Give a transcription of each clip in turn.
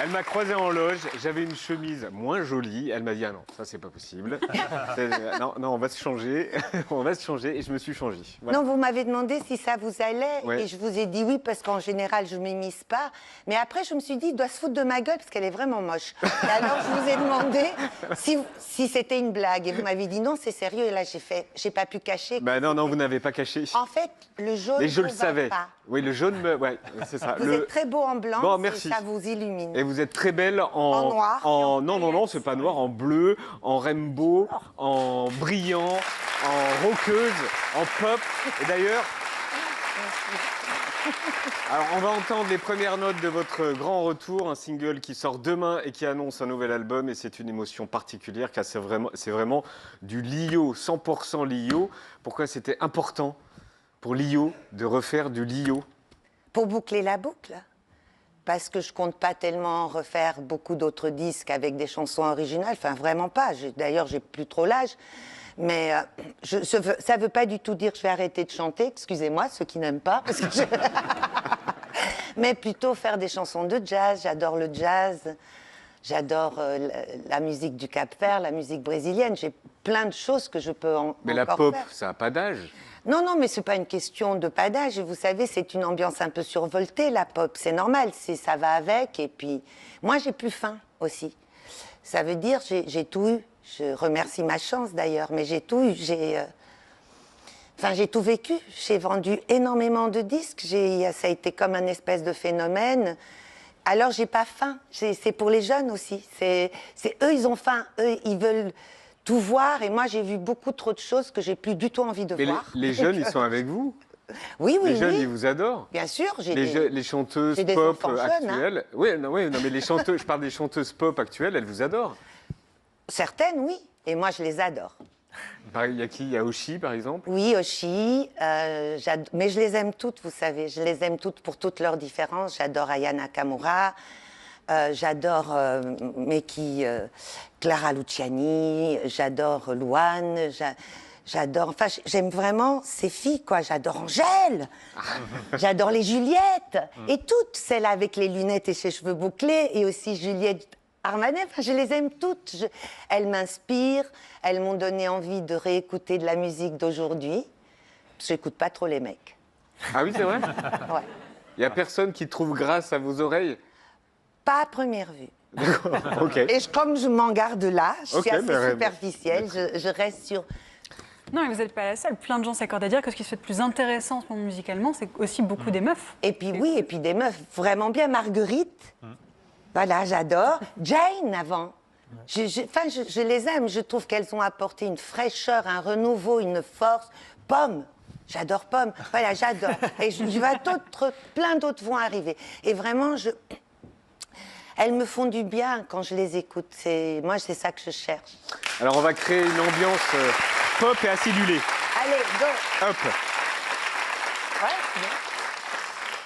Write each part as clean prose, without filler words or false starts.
Elle m'a croisé en loge, j'avais une chemise moins jolie. Elle m'a dit, ah non, ça c'est pas possible. Non, non, on va se changer, on va se changer, et je me suis changé. Voilà. Non, vous m'avez demandé si ça vous allait, Ouais. et je vous ai dit oui, parce qu'en général, je ne m'immisce pas. Mais après, je me suis dit, il doit se foutre de ma gueule, parce qu'elle est vraiment moche. Et alors, je vous ai demandé si c'était une blague, et vous m'avez dit non, c'est sérieux, et là, j'ai pas pu cacher. Bah non, non, vous n'avez pas caché. En fait, le jaune Mais je ne le va savais. pas. Oui, le jaune, ouais, c'est ça. Vous êtes très beau en blanc, Bon, merci. ça vous illumine. Et vous êtes très belle En noir. Non, non, non, c'est pas noir, en bleu, en rainbow, en brillant, en rockeuse, en pop. Et d'ailleurs, alors on va entendre les premières notes de votre grand retour, un single qui sort demain et qui annonce un nouvel album. Et c'est une émotion particulière car c'est vraiment du Lio, 100% Lio. Pourquoi c'était important pour Lio de refaire du Lio? Pour boucler la boucle. Parce que je compte pas tellement refaire beaucoup d'autres disques avec des chansons originales. Enfin, vraiment pas. D'ailleurs, j'ai plus trop l'âge. Mais ça veut pas du tout dire que je vais arrêter de chanter. Excusez-moi, ceux qui n'aiment pas. Parce que mais plutôt faire des chansons de jazz. J'adore le jazz. J'adore la musique du Cap-Vert, la musique brésilienne. J'ai plein de choses que je peux encore faire. Mais la pop, ça n'a pas d'âge. Non, non, mais c'est pas une question de pas d'âge. Vous savez, c'est une ambiance un peu survoltée, la pop. C'est normal, ça va avec. Et puis, moi, j'ai plus faim aussi. Ça veut dire, j'ai tout eu. Je remercie ma chance d'ailleurs, mais j'ai tout eu. J'ai tout vécu. J'ai vendu énormément de disques. Ça a été comme un espèce de phénomène. Alors, j'ai pas faim. C'est pour les jeunes aussi. C'est eux, ils ont faim. Eux, ils veulent tout voir, et moi j'ai vu beaucoup trop de choses que j'ai plus du tout envie de voir. Les jeunes, ils sont avec vous? Oui, oui, Les jeunes, oui. ils vous adorent? Bien sûr. Les chanteuses j'ai des pop enfants jeunes, actuelles. hein. Oui, non, mais les chanteuses, je parle des chanteuses pop actuelles, elles vous adorent. Certaines, oui. Et moi, je les adore. Il y a qui? Il y a Oshi, par exemple? Oui, Oshi. Mais je les aime toutes, vous savez. Je les aime toutes pour toutes leurs différences. J'adore Aya Nakamura. J'adore Clara Luciani, j'adore Louane, j'adore, enfin j'aime vraiment ces filles, quoi. J'adore Angèle, j'adore les Juliette, et toutes celles avec les lunettes et ses cheveux bouclés, et aussi Juliette Armanet, enfin, je les aime toutes. Elles m'inspirent, elles m'ont donné envie de réécouter de la musique d'aujourd'hui. Je n'écoute pas trop les mecs. Ah oui, c'est vrai? Ouais. Il n'y a personne qui trouve grâce à vos oreilles? Pas à première vue. D'accord, ok. Et comme je m'en garde là, je suis assez mais superficielle, je reste sur... Non, mais vous n'êtes pas la seule. Plein de gens s'accordent à dire que ce qui se fait de plus intéressant en ce moment musicalement, c'est aussi beaucoup des meufs. Et puis oui, et puis des meufs vraiment bien. Marguerite, voilà, j'adore. Jane, avant. Je les aime. Je trouve qu'elles ont apporté une fraîcheur, un renouveau, une force. Pomme. J'adore Pomme. Voilà, j'adore. Et je vois plein d'autres vont arriver. Et vraiment, elles me font du bien quand je les écoute. Moi, c'est ça que je cherche. Alors, on va créer une ambiance pop et acidulée. Allez, go. Hop. Ouais, c'est bien.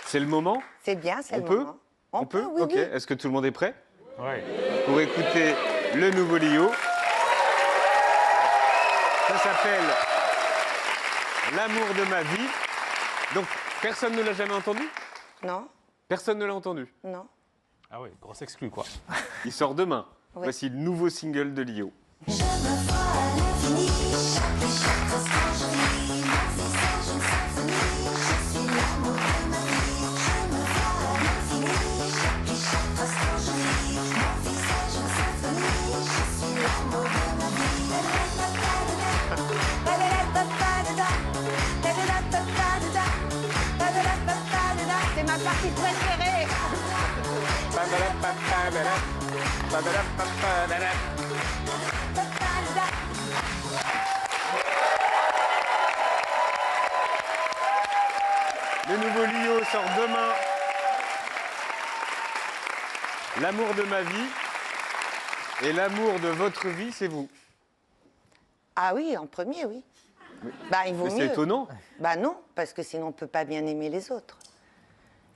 C'est le moment? C'est bien, c'est On le peut? moment. On peut? Oui, Ok. oui. Est-ce que tout le monde est prêt? Oui. Pour écouter le nouveau Lio. Ça s'appelle L'amour de ma vie. Donc, personne ne l'a jamais entendu? Non, Personne ne l'a entendu. non. Ah oui, grosse exclu, quoi. Il sort demain. Oui. Voici le nouveau single de Lio. Je me vois à l'infini, chaque instant je vis, ma vie c'est une symphonie, je suis l'amour de ma vie. Je me vois à l'infini, chaque instant je vis, ma vie c'est une symphonie, je suis l'amour de ma vie. C'est ma partie préférée. Le nouveau Lio sort demain. L'amour de ma vie et l'amour de votre vie, c'est vous. Ah oui, en premier, oui. Bah, il vaut Mais c'est mieux. étonnant. Bah non, parce que sinon on ne peut pas bien aimer les autres.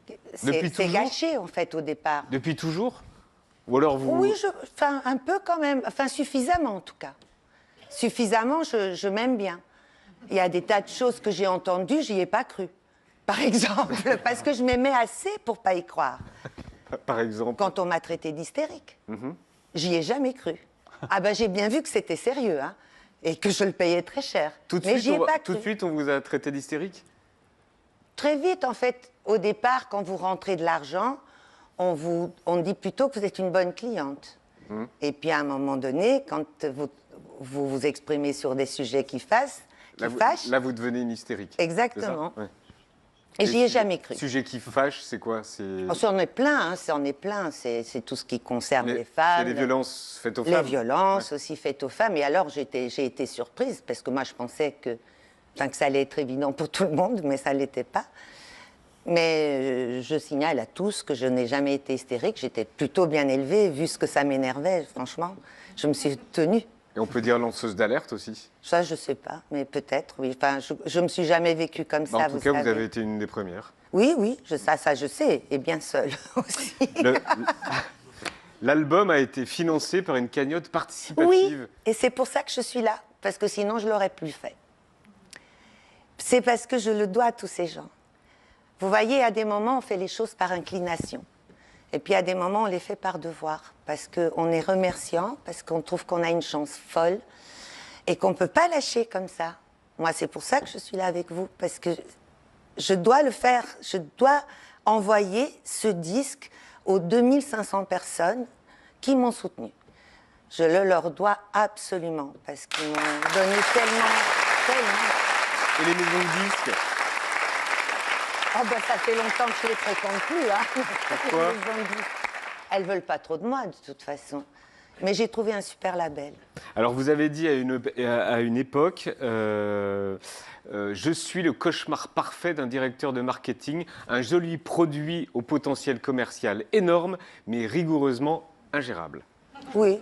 Depuis C'est toujours gâché, en fait, au départ. Depuis toujours? Ou alors vous... Oui, enfin, un peu quand même. Enfin, suffisamment, en tout cas. Suffisamment, je m'aime bien. Il y a des tas de choses que j'ai entendues, j'y ai pas cru. Par exemple, parce que je m'aimais assez pour pas y croire. Par exemple. Quand on m'a traité d'hystérique. Mhm. J'y ai jamais cru. Ah ben j'ai bien vu que c'était sérieux, hein, et que je le payais très cher. Tout de Mais suite, j'y ai pas tout de cru. suite, on vous a traité d'hystérique? Très vite, en fait, au départ, quand vous rentrez de l'argent, on dit plutôt que vous êtes une bonne cliente. Et puis à un moment donné, quand vous exprimez sur des sujets qui fâchent, Là, vous devenez une hystérique. exactement. C'est ça? Ouais. Et j'y ai jamais cru. Sujet qui fâche, c'est quoi? Oh, ça en est plein, hein, ça en est plein. C'est tout ce qui concerne les femmes. C'est les violences faites aux Les femmes. violences aussi faites aux femmes. Et alors, j'ai été surprise, parce que moi, je pensais que ça allait être évident pour tout le monde, mais ça ne l'était pas. Mais je signale à tous que je n'ai jamais été hystérique. J'étais plutôt bien élevée, vu ce que ça m'énervait, franchement. Je me suis tenue. Et on peut dire lanceuse d'alerte aussi. Ça, je ne sais pas, mais peut-être, oui. Enfin, je ne me suis jamais vécue comme Bah, ça, en tout cas, vous savez. avez été une des premières. Oui, oui, ça, je sais, et bien seule aussi. L'album a été financé par une cagnotte participative. Oui, et c'est pour ça que je suis là, parce que sinon je l'aurais plus fait. C'est parce que je le dois à tous ces gens. Vous voyez, à des moments, on fait les choses par inclination. Et puis à des moments, on les fait par devoir, parce qu'on est remerciant, parce qu'on trouve qu'on a une chance folle, et qu'on ne peut pas lâcher comme ça. Moi, c'est pour ça que je suis là avec vous, parce que je dois le faire, je dois envoyer ce disque aux 2500 personnes qui m'ont soutenu. Je le leur dois absolument, parce qu'ils m'ont donné tellement. Et les maisons de disques? Oh ben ça fait longtemps que je les fréquente plus, hein. Pourquoi? Les maisons de disques. Elles veulent pas trop de moi, de toute façon. Mais j'ai trouvé un super label. Alors, vous avez dit à une époque, je suis le cauchemar parfait d'un directeur de marketing, un joli produit au potentiel commercial énorme, mais rigoureusement ingérable. Oui.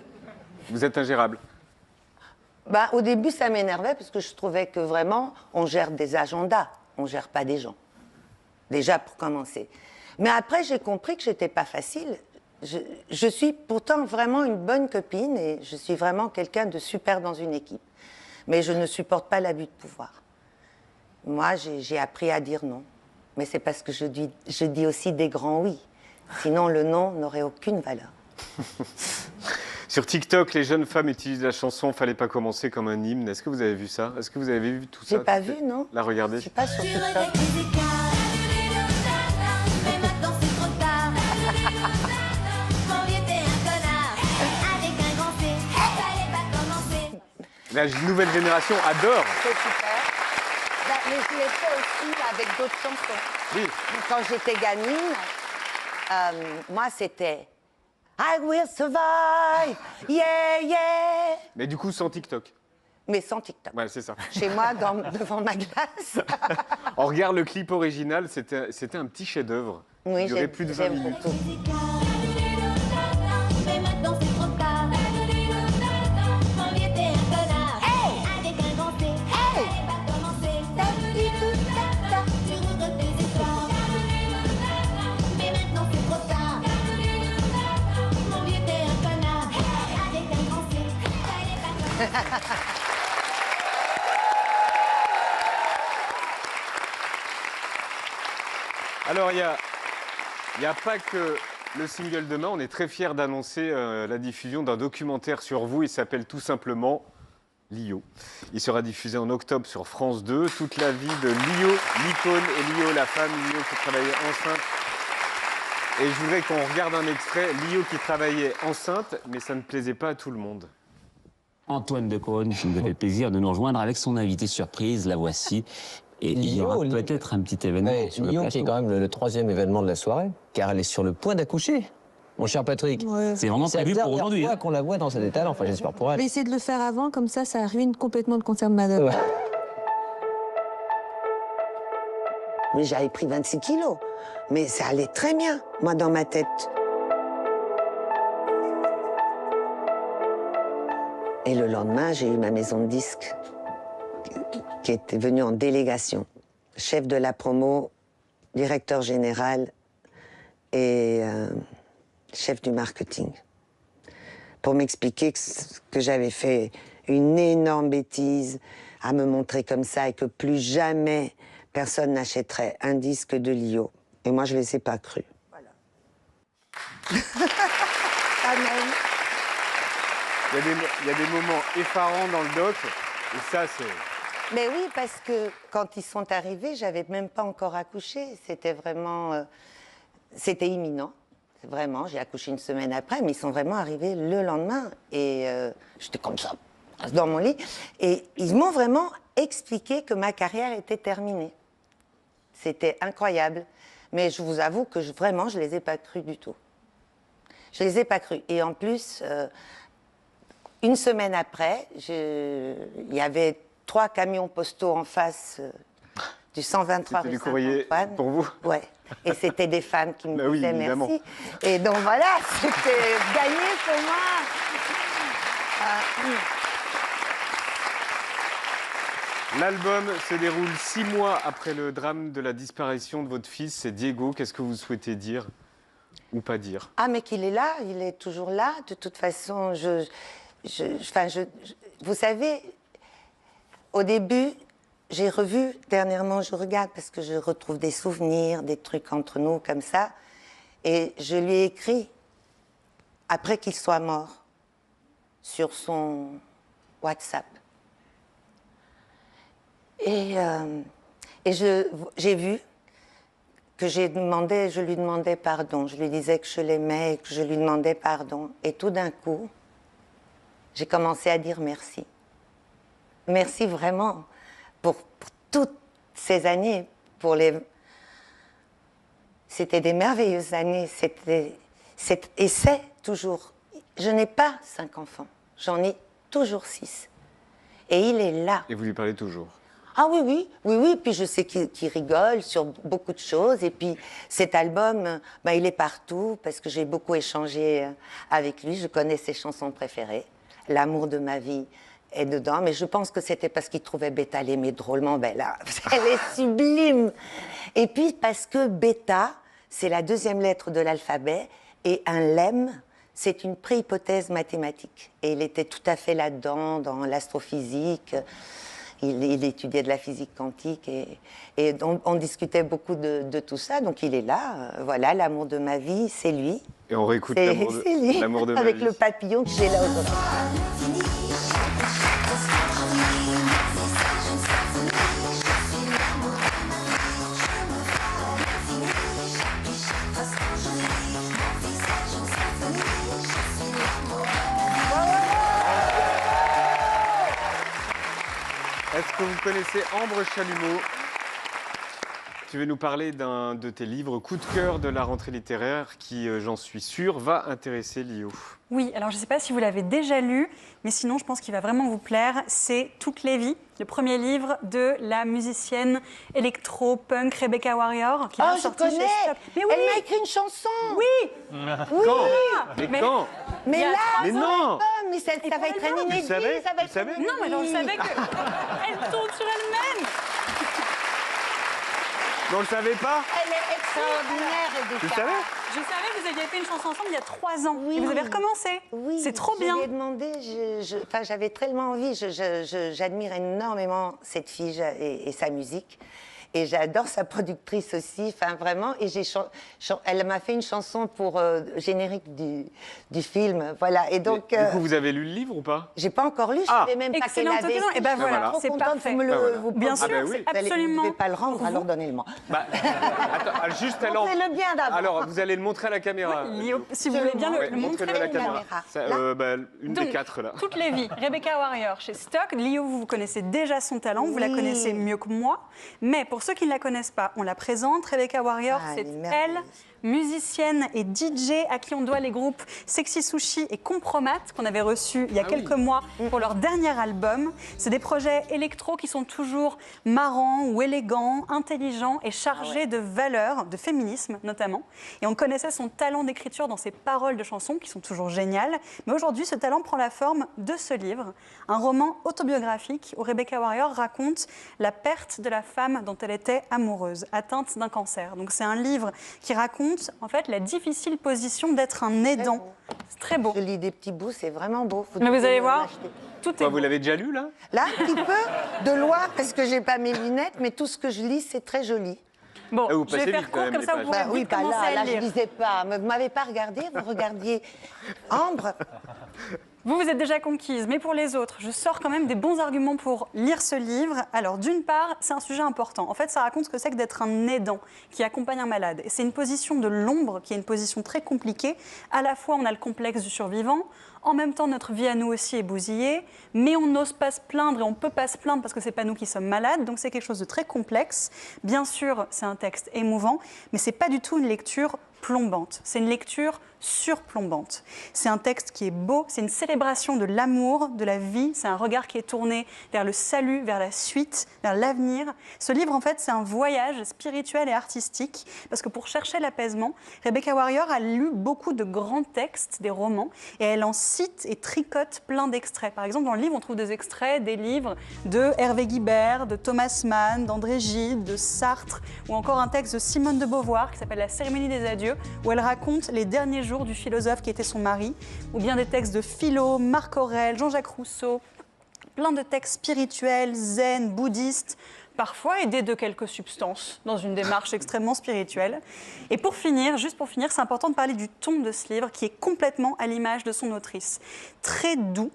Vous êtes ingérable? Bah, au début, ça m'énervait parce que je trouvais que vraiment, on gère des agendas, on gère pas des gens. Déjà pour commencer. Mais après, j'ai compris que j'étais pas facile. Je suis pourtant vraiment une bonne copine et je suis vraiment quelqu'un de super dans une équipe. Mais je ne supporte pas l'abus de pouvoir. Moi, j'ai appris à dire non. Mais c'est parce que je dis aussi des grands oui. Sinon, le non n'aurait aucune valeur. Sur TikTok, les jeunes femmes utilisent la chanson Fallait pas commencer comme un hymne. Est-ce que vous avez vu ça? Est-ce que vous avez vu tout ça? J'ai pas vu, non. La regardez. Je suis pas sur Tu TikTok. regrettes les écarts, mais maintenant c'est trop tard. Mon vieux t'es un connard, avec un grand C, fallait pas commencer. La nouvelle génération adore. C'est super. Ben, mais je l'ai fait aussi avec d'autres chansons. Oui. Quand j'étais gamine, moi c'était I will survive, yeah, yeah. Mais du coup, sans TikTok. Mais sans TikTok. Ouais, c'est ça. Chez moi, devant ma glace. On regarde le clip original, c'était un petit chef-d'œuvre. Oui, Il durait j'aime plus de 20 minutes. beaucoup. Les écarts, mais maintenant c'est trop tard. Mon vieux t'es un connard, avec un grand C, fallait pas commencer. Tu regrettes les écarts, mais maintenant c'est trop tard. Mon vieux t'es un connard, avec un grand C, fallait pas commencer. Alors, il n'y a pas que le single demain. On est très fiers d'annoncer la diffusion d'un documentaire sur vous. Il s'appelle tout simplement Lio. Il sera diffusé en octobre sur France 2. Toute la vie de Lio, l'icône, et Lio, la femme, Lio qui travaillait enceinte. Et je voudrais qu'on regarde un extrait. Lio qui travaillait enceinte, mais ça ne plaisait pas à tout le monde. Antoine Decaune qui nous a fait le plaisir de nous rejoindre avec son invité surprise, la voici. Et il y aura Lio, peut-être un petit événement Ouais, sur le Lyon plateau. qui est quand même le troisième événement de la soirée, car elle est sur le point d'accoucher, mon cher Patrick. C'est vraiment C'est la prévu pour dernière aujourd'hui. fois hein. qu'on la voit dans cet état, enfin j'espère pour Je elle. vais essayer de le faire avant, comme ça ruine complètement le concert de Madame. Ouais. Mais j'avais pris 26 kilos. Mais ça allait très bien, moi, dans ma tête. Et le lendemain, j'ai eu ma maison de disques qui était venue en délégation. Chef de la promo, directeur général et chef du marketing. Pour m'expliquer que j'avais fait une énorme bêtise à me montrer comme ça et que plus jamais personne n'achèterait un disque de Lio. Et moi, je ne les ai pas crus. Amen. Il y a des moments effarants dans le doc, et ça, c'est... Mais oui, parce que quand ils sont arrivés, j'avais même pas encore accouché. C'était vraiment... c'était imminent. Vraiment, j'ai accouché une semaine après, mais ils sont vraiment arrivés le lendemain. Et j'étais comme ça, dans mon lit. Et ils m'ont vraiment expliqué que ma carrière était terminée. C'était incroyable. Mais je vous avoue que vraiment, je ne les ai pas crus du tout. Je ne les ai pas crus. Et en plus, une semaine après, il y avait 3 camions postaux en face du 123 C'était rue du courrier Saint-Antoine. pour vous? Ouais. Et c'était des fans qui me Bah oui, disaient évidemment. merci. Et donc voilà, c'était gagné pour moi. L'album se déroule 6 mois après le drame de la disparition de votre fils, c'est Diego. Qu'est-ce que vous souhaitez dire ou pas dire? Ah, mais qu'il est là, il est toujours là. De toute façon, vous savez, au début, j'ai revu, dernièrement, je regarde parce que je retrouve des souvenirs, des trucs entre nous comme ça. Et je lui ai écrit, après qu'il soit mort, sur son WhatsApp. Et j'ai vu que je lui demandais pardon. Je lui disais que je l'aimais et que je lui demandais pardon. Et tout d'un coup, j'ai commencé à dire merci. Merci vraiment pour toutes ces années, c'était des merveilleuses années. Et c'est toujours... Je n'ai pas 5 enfants, j'en ai toujours 6. Et il est là. Et vous lui parlez toujours? Ah oui. Puis je sais qu'il rigole sur beaucoup de choses. Et puis cet album, il est partout parce que j'ai beaucoup échangé avec lui. Je connais ses chansons préférées. L'amour de ma vie est dedans. Mais je pense que c'était parce qu'il trouvait Beta l'aimait drôlement belle. Elle est sublime. Et puis parce que Beta, c'est la 2e lettre de l'alphabet. Et un lemme, c'est une préhypothèse mathématique. Et il était tout à fait là-dedans, dans l'astrophysique. Il étudiait de la physique quantique et on discutait beaucoup de tout ça. Donc il est là, voilà, l'amour de ma vie, c'est lui. Et on réécoute C'est lui, l'amour de ma avec vie. le papillon que j'ai là aujourd'hui. Est-ce que vous connaissez Ambre Chalumeau? Tu veux nous parler d'un de tes livres coup de cœur de la rentrée littéraire qui, j'en suis sûr, va intéresser Lio. Oui, alors je ne sais pas si vous l'avez déjà lu, mais sinon je pense qu'il va vraiment vous plaire. C'est Toutes les vies, le premier livre de la musicienne électro-punk Rebecca Warrior. Qui Oh, vient de je sortir chez connais. Stock. Mais oui, Elle m'a écrit une chanson. oui. Mais Mais- quand? Mais Il y a là, 3 Mais non! mais ça va être un inédit. savais Ça va Vous être savez un inédit. Non, mais alors je savais qu'elle tourne sur elle-même. Mais on le savait pas? Elle est extraordinaire, Rebecca. Tu savais? Je savais que vous aviez fait une chanson ensemble il y a 3 ans. Oui. Et vous avez recommencé. Oui, C'est trop je bien. lui ai demandé, j'avais tellement envie, j'admire énormément cette fille et sa musique. Et j'adore sa productrice aussi, enfin vraiment. Et elle m'a fait une chanson pour générique du film, voilà. Et donc, Du coup, vous avez lu le livre ou pas? j'ai pas encore lu, je Ah. savais même pas qu'elle Excellente avait. occasion. Et ben écrit. voilà, voilà. Trop c'est contente, parfait. vous me le, Ben voilà. vous Bien pensez. sûr, Ah ben oui. c'est absolument. Vous ne devez pas le rendre, alors donnez-le-moi. Bah, attends, juste alors. Montrez-le bien d'abord. Alors, vous allez le montrer à la caméra. Lio, si vous voulez bien Ouais, le montrer. montrez-le à la caméra. caméra. Ça, Là. une Donc, des 4 là. Toutes les vies, Rebecca Warrior chez Stock. Lio, vous connaissez déjà son talent, vous la Oui. connaissez mieux que moi. Mais pour ceux qui ne la connaissent pas, on la présente. Rebecca Warrior, Ah, c'est elle est elle, merveilleuse. musicienne et DJ à qui on doit les groupes Sexy Sushi et Compromat qu'on avait reçus il y a quelques mois pour leur dernier album. C'est des projets électro qui sont toujours marrants ou élégants, intelligents et chargés de valeurs, de féminisme notamment. Et on connaissait son talent d'écriture dans ses paroles de chansons qui sont toujours géniales. Mais aujourd'hui, ce talent prend la forme de ce livre, un roman autobiographique où Rebecca Warrior raconte la perte de la femme dont elle était amoureuse, atteinte d'un cancer. Donc c'est un livre qui raconte en fait la difficile position d'être un aidant. C'est très beau. Je lis des petits bouts, c'est vraiment beau. Mais vous devez allez me voir, l'acheter. tout est Quoi, beau. vous l'avez déjà lu là? Là, un petit peu de loin, parce que j'ai pas mes lunettes, mais tout ce que je lis, c'est très joli. Bon, Ah, vous je vais passez faire vite, quand court, même, comme les ça vous pages. pourrez Bah oui, vite pas commencer à là, le je lire. lisais pas. Vous m'avez pas regardé, vous regardiez Ambre. Vous êtes déjà conquise, mais pour les autres, je sors quand même des bons arguments pour lire ce livre. Alors, d'une part, c'est un sujet important. En fait, ça raconte ce que c'est que d'être un aidant qui accompagne un malade. Et c'est une position de l'ombre qui est une position très compliquée. À la fois, on a le complexe du survivant. En même temps, notre vie à nous aussi est bousillée, mais on n'ose pas se plaindre et on ne peut pas se plaindre parce que ce n'est pas nous qui sommes malades. Donc, c'est quelque chose de très complexe. Bien sûr, c'est un texte émouvant, mais ce n'est pas du tout une lecture plombante. C'est une lecture surplombante. C'est un texte qui est beau, c'est une célébration de l'amour, de la vie, c'est un regard qui est tourné vers le salut, vers la suite, vers l'avenir. Ce livre, en fait, c'est un voyage spirituel et artistique, parce que pour chercher l'apaisement, Rebecca Warrior a lu beaucoup de grands textes, des romans, et elle en cite et tricote plein d'extraits. Par exemple, dans le livre, on trouve des extraits des livres de Hervé Guibert, de Thomas Mann, d'André Gide, de Sartre, ou encore un texte de Simone de Beauvoir qui s'appelle La cérémonie des adieux, où elle raconte les derniers jours du philosophe qui était son mari, ou bien des textes de Philo, Marc Aurèle, Jean-Jacques Rousseau, plein de textes spirituels, zen, bouddhistes, parfois aidés de quelques substances, dans une démarche extrêmement spirituelle. Et pour finir, juste pour finir, c'est important de parler du ton de ce livre qui est complètement à l'image de son autrice. Très doux,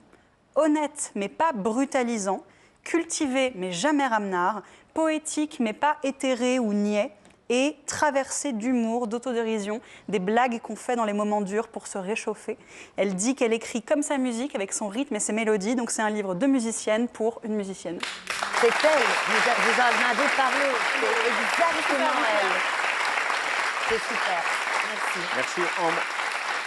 honnête mais pas brutalisant, cultivé mais jamais ramenard, poétique mais pas éthéré ou niais, et traversée d'humour, d'autodérision, des blagues qu'on fait dans les moments durs pour se réchauffer. Elle dit qu'elle écrit comme sa musique, avec son rythme et ses mélodies, donc c'est un livre de musicienne pour une musicienne. C'est elle, vous en avez parlé, c'est exactement elle. C'est super, merci. Merci Ambre.